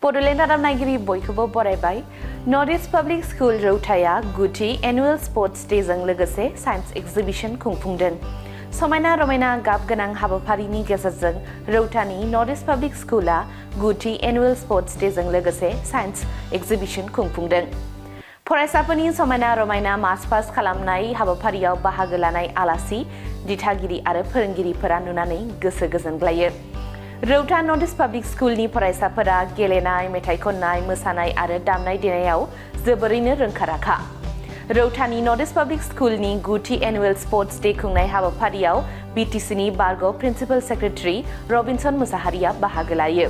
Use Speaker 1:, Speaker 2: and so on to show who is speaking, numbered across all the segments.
Speaker 1: बड'लेण्ड रादाबनायगिरि बयखौबो बरायबाय। नर्थ इस्ट पाब्लिक स्कुल रौताया गुथि एनुअल स्पोर्ट्स डेजों लोगोसे साइन्स एक्जिबिशन खुंफुंदों। समायना रमायना गाब गोनां हाबाफारिनि गेजेरजों रौतानि नर्थ इस्ट पाब्लिक स्कुला गुथि एनुअल स्पोर्ट्स डेजों लोगोसे साइन्स एक्जिबिशन खुंफुंदों। फरायसाफोरनि समायना रमायना मार्च पास्ट खालामनाय हाबाफारियाव बाहागो लानाय आलासि, दिथागिरि आरो फोरोंगिरिफोरा नुनानै गोसो गोजोनग्लायो। रौता नर्थ इस्ट पाब्लिक स्कुलनि फरायसाफोरा गेलेनाय, मेथाइ खननाय, मोसानाय आरो दामनाय देनायाव जोबोरैनो रोंखा-राखा। रौतानि नर्थ इस्ट पाब्लिक स्कुलनि गुथि एनुअल स्पोर्ट्स डे खुंनाय हाबाफारियाव बिटिसिनि बारग' प्रिन्सिपाल सेक्रेटारि रबिनसन मुसाहारिया बाहागो लायो।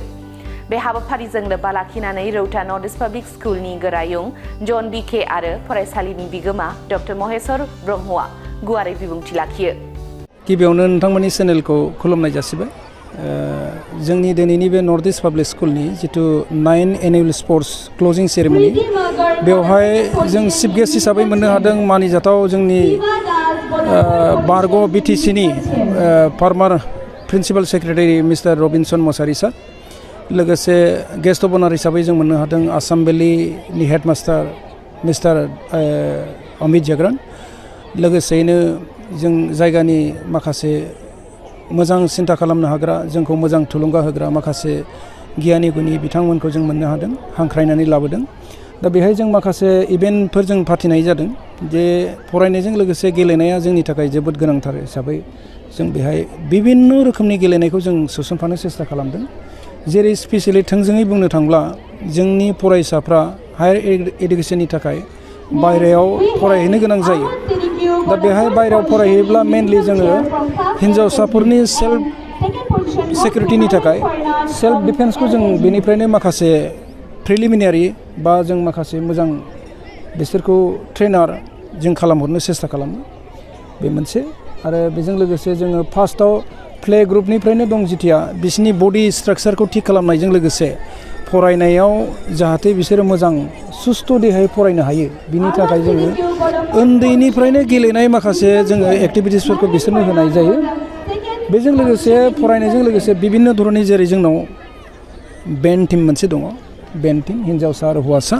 Speaker 1: बे हाबाफारिजों लोब्बा लाखिनानै रौता नर्थ इस्ट पाब्लिक स्कुलनि गोरायुं जन बिके आरो फरायसालिनि बिगोमा डक्टर महेश्वर ब्रह्मआ गुवारै बिबुंथि लाखियो।
Speaker 2: गिबियावनो नोंथांमोननि चेनेलखौ खुलुमनाय जासिबाय। जोंनि दिनैनि बे नर्थ इस्ट पाब्लिक स्कुलनि जितु 9 एनुअल स्पोर्ट्स क्लोजिं सेरेमनि बेवहाय जों चिफ गेस्ट हिसाबै मोननो हादों मानिजाथाव जोंनि बारग' बिटिसिनि former principal secretary mister Robinson Musahary sir, लोगोसे गेस्ट अफ अनार हिसाबै जों मोननो हादों आसाम भेलिनि हेडमास्टार मिस्टार अमित जाग्रान, लोगोसेयैनो जों जायगानि माखासे मोजां सिन्था खालामनो हाग्रा, जोंखौ मोजां थुलुंगा होग्रा माखासे गियानि गुनि बिथांमोनखौ जों मोननो हादों, हांख्रायनानै लाबोदों। दा बेहाय जों माखासे इभेन्टफोर जों फाथिनाय जादों जे फरायनायजों लोगोसे गेलेनाया जोंनि थाखाय जोबोद गोनांथार हिसाबै जों बेहाय बिभिन्न रोखोमनि गेलेनायखौ जों सोसनफानो सेस्था खालामदों। जेरै स्पेसियेलि थोंजोङै बुंनो थांब्ला जोंनि फरायसाफ्रा हायार इडुकेसननि थाखाय बायरायाव फरायहैनो गोनां जायो। दा बेहाय बायरायाव फरायहैब्ला मेनलि जोङो हिन्जावसाफोरनि सेल्फ सिकिउरिटिनि थाखाय सेल्फ डिफेन्सखौ जों बेनिफ्रायनो माखासे प्रिलिमिनारि बा जों माखासे मोजां बिसोरखौ ट्रेनार जों खालामहरनो सेस्था खालामो, बे मोनसे। आरो बेजों लोगोसे जोङो फार्स्टआव प्ले ग्रुपनिफ्रायनो दं जिथिया बिसोरनि बडि स्ट्राक्चारखौ थिक खालामनायजों लोगोसे फरायनायाव जाहाथे बिसोरो मोजां सुस्थ' देहायै फरायनो हायो, बिनि थाखाय जोङो उन्दैनिफ्रायनो गेलेनाय माखासे जोङो एक्टिभिटिसफोरखौ बिसोरनो होनाय जायो। बेजों लोगोसे फरायनायजों लोगोसे बिभिन्न धरननि जेरै जोंनाव बेन्ड टिम मोनसे दङ, बेन्ड टिम हिन्जावसा आरो हौवासा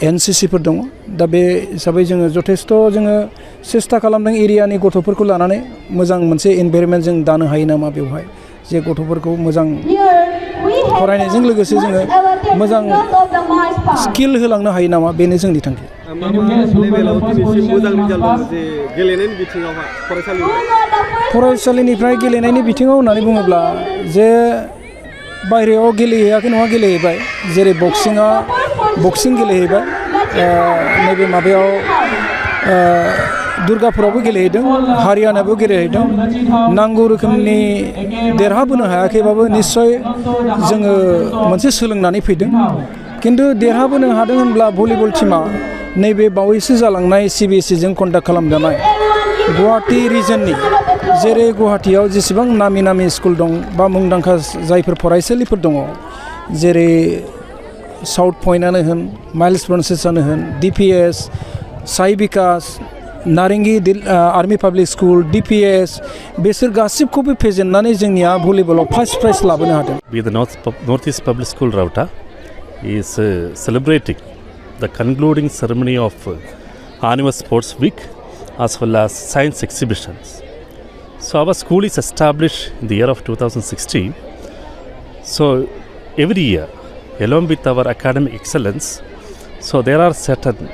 Speaker 2: एनसिसिफोर दङ। दा बे हिसाबै जोङो जथेस्थ' जोङो सेस्था खालामदों एरियानि गथ'फोरखौ लानानै मोजां मोनसे एनभाइरनमेन्ट जों दानो हायो नामा बेवहाय, जे गथ'फोरखौ मोजां फरायनायजों लोगोसे जोङो मोजां स्किल होलांनो हायो नामा, बेनो जोंनि थांखि। फरायसालिनिफ्राय गेलेनायनि बिथिङाव होननानै बुङोब्ला जे बायरायाव गेलेहैयाखै नङा, गेलेहैबाय। जेरै बक्सिं गेलेहैबाय, नैबे माबायाव दुर्गापुरावबो गेलेहैदों, हारियानाबो गेलेहैदों। नांगौ रोखोमनि देरहाबोनो हायाखैबाबो निस्सय जोङो मोनसे सोलोंनानै फैदों। खिन्थु देरहाबोनो हादों होनब्ला भलिबल टिमा नैबे बावैसो जालांनाय CBSE जों कन्डाक्ट खालामजानाय गुवाहाटी रिजननि, जेरै गुवाहाटीयाव जेसेबां नामि स्कुल दं बा मुंदांखा जायफोर फरायसालिफोर दङ, जेरै साउथ पइन्टआनो होन, माइल्स ब्रन्सेसआनो होन, DPS, साई बिकास, नारेंगी आर्मी पाब्लिक स्कुल, DPS, बेसोर गासिबखौबो फेजेननानै जोंनिया भलिबलाव फार्स्ट प्राइज लाबोनो हादों।
Speaker 3: The North East Public School Rowta is celebrating the concluding ceremony of annual sports week as well as science exhibitions. So our school is established in the year of 2016. So every year, along with our academic excellence, so there are certain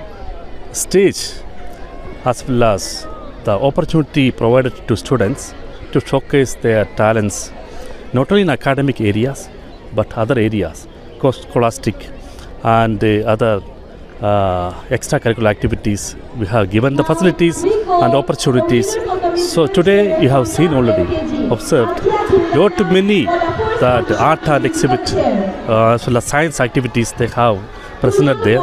Speaker 3: stage as well as the opportunity provided to students to showcase their talents, not only in academic areas but other areas, scholastic and other extracurricular activities. We have given the facilities and opportunities. So today you have seen already, observed, lot many that art and exhibit as well as science activities they have presented there.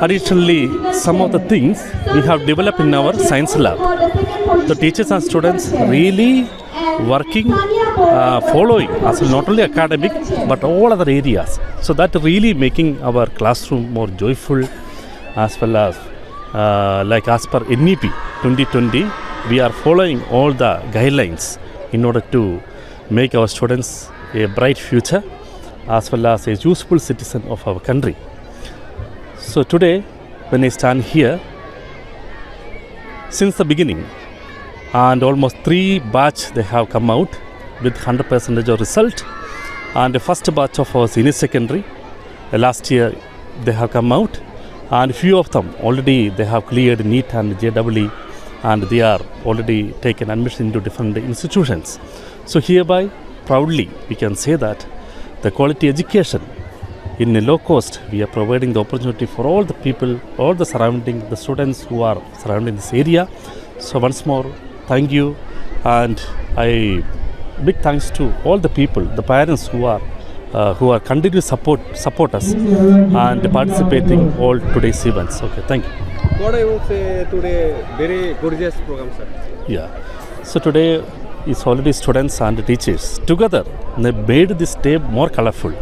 Speaker 3: Additionally, some of the things we have developed in our science lab. The teachers and students really working, following as well, not only academic but all other areas. So that really making our classroom more joyful as well as like as per NEP 2020, we are following all the guidelines in order to make our students a bright future as well as a useful citizen of our country. So today, when I stand here, since the beginning, and almost 3 batch they have come out with 100% of result, and the first batch of our senior secondary, last year they have come out, and few of them already they have cleared NEET and JEE, and they are already taken admission into different institutions. So hereby, proudly, we can say that the quality education in a low cost, we are providing the opportunity for all the people, all the surrounding, the students who are surrounding this area. So once more, thank you, and big thanks to all the people, the parents who are continuing to support us and participating all today's events. Okay, thank you.
Speaker 4: What I would say today, very gorgeous program, sir.
Speaker 3: Yeah. So today is already students and teachers together. They made this day more colorful,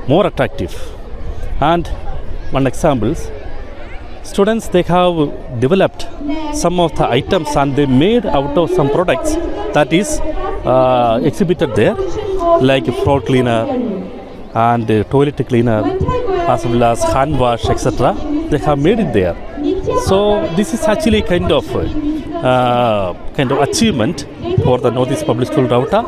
Speaker 3: more attractive. And one example, students, they have developed some of the items and they made out of some products that is exhibited there, like floor cleaner and toilet cleaner, as well as hand wash, etc. They have made it there. So this is actually kind of achievement for the Northeast Public School Rowta.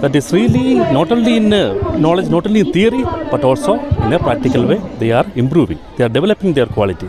Speaker 3: That is really not only in knowledge, not only in theory, but also in a practical way. They are improving. They are developing their qualities.